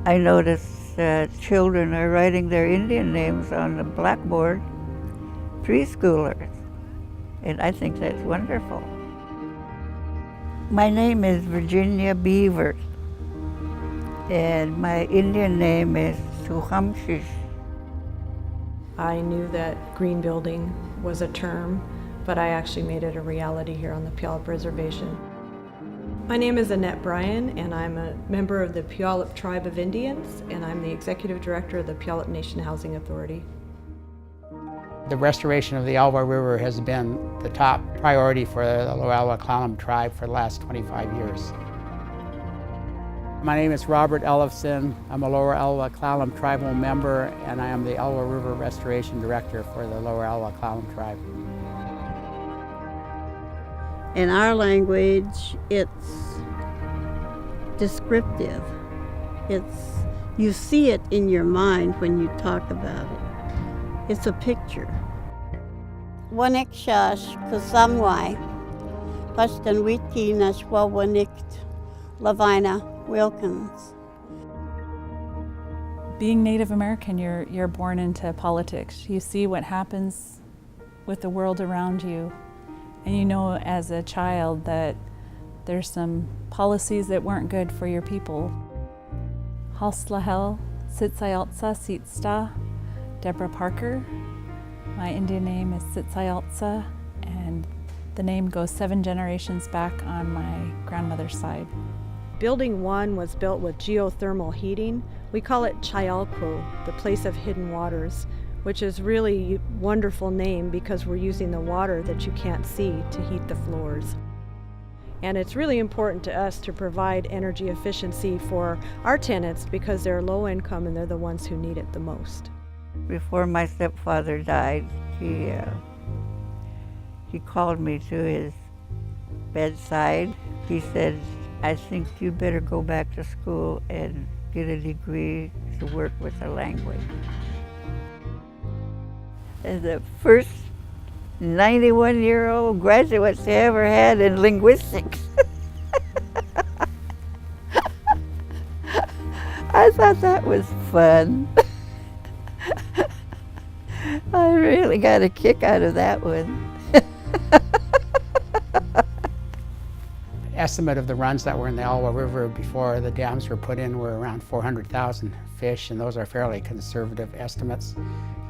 I notice children are writing their Indian names on the blackboard, preschoolers, and I think that's wonderful. My name is Virginia Beavert, and my Indian name is Suhamshish. I knew that green building was a term, but I actually made it a reality here on the Puyallup Reservation. My name is Annette Bryan, and I'm a member of the Puyallup Tribe of Indians, and I'm the Executive Director of the Puyallup Nation Housing Authority. The restoration of the Elwell River has been the top priority for the Lower Elwell tribe for the last 25 years. My name is Robert Elofson. I'm a Lower Elwell tribal member, and I am the Elwell River Restoration Director for the Lower Elwell tribe. In our language, it's descriptive. You see it in your mind when you talk about it. It's a picture. Wanikshas kusamwai, pastanwiti nashwawanikt, Lavana Wilkins. Being Native American, you're born into politics. You see what happens with the world around you. And you know as a child that there's some policies that weren't good for your people. Halslahel, Sitsayaltsa, Sitsta, Deborah Parker. My Indian name is Sitsayaltsa, and the name goes 7 generations back on my grandmother's side. Building 1 was built with geothermal heating. We call it Chayalco, the place of hidden waters, which is really a wonderful name because we're using the water that you can't see to heat the floors. And it's really important to us to provide energy efficiency for our tenants because they're low income and they're the ones who need it the most. Before my stepfather died, he called me to his bedside. He said, I think you better go back to school and get a degree to work with the language. And the first 91-year-old graduates they ever had in linguistics. I thought that was fun. I really got a kick out of that one. Estimate of the runs that were in the Elwell River before the dams were put in were around 400,000 fish, and those are fairly conservative estimates.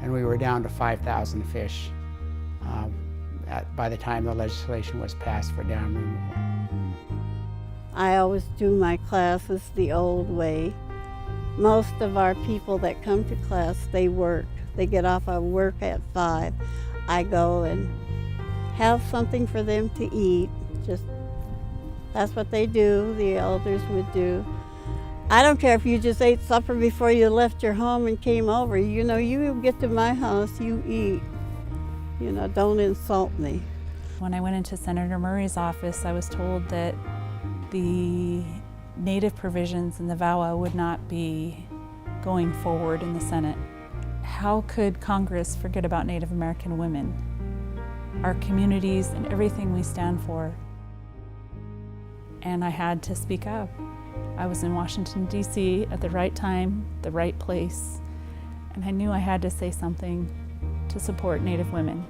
And we were down to 5,000 fish by the time the legislation was passed for dam removal. I always do my classes the old way. Most of our people that come to class, they work. They get off of work at 5. I go and have something for them to eat. That's what they do, the elders would do. I don't care if you just ate supper before you left your home and came over. You know, you get to my house, you eat. You know, don't insult me. When I went into Senator Murray's office, I was told that the Native provisions in the VAWA would not be going forward in the Senate. How could Congress forget about Native American women, our communities, and everything we stand for? And I had to speak up. I was in Washington, D.C. at the right time, the right place, and I knew I had to say something to support Native women.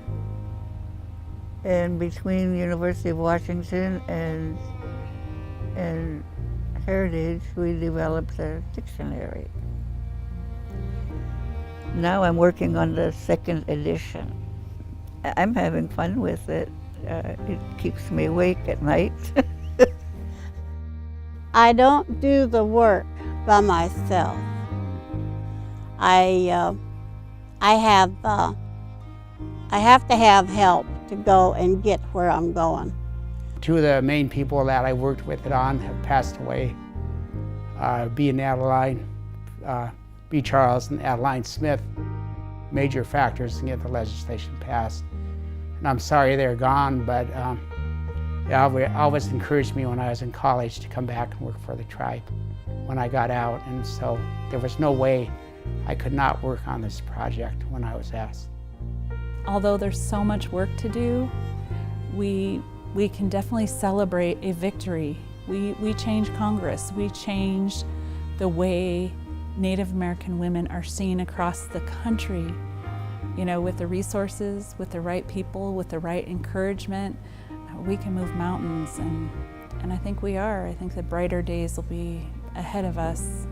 And between University of Washington and Heritage, we developed a dictionary. Now I'm working on the 2nd edition. I'm having fun with it. It keeps me awake at night. I don't do the work by myself. I have to have help to go and get where I'm going. 2 of the main people that I worked with it on have passed away. B. and Adeline, B. Charles and Adeline Smith, major factors to get the legislation passed. And I'm sorry they're gone, but it always encouraged me when I was in college to come back and work for the tribe when I got out, and so there was no way I could not work on this project when I was asked. although there's so much work to do, we can definitely celebrate a victory. We changed Congress. We changed the way Native American women are seen across the country. You know, with the resources, with the right people, with the right encouragement, we can move mountains, and I think we are. I think the brighter days will be ahead of us.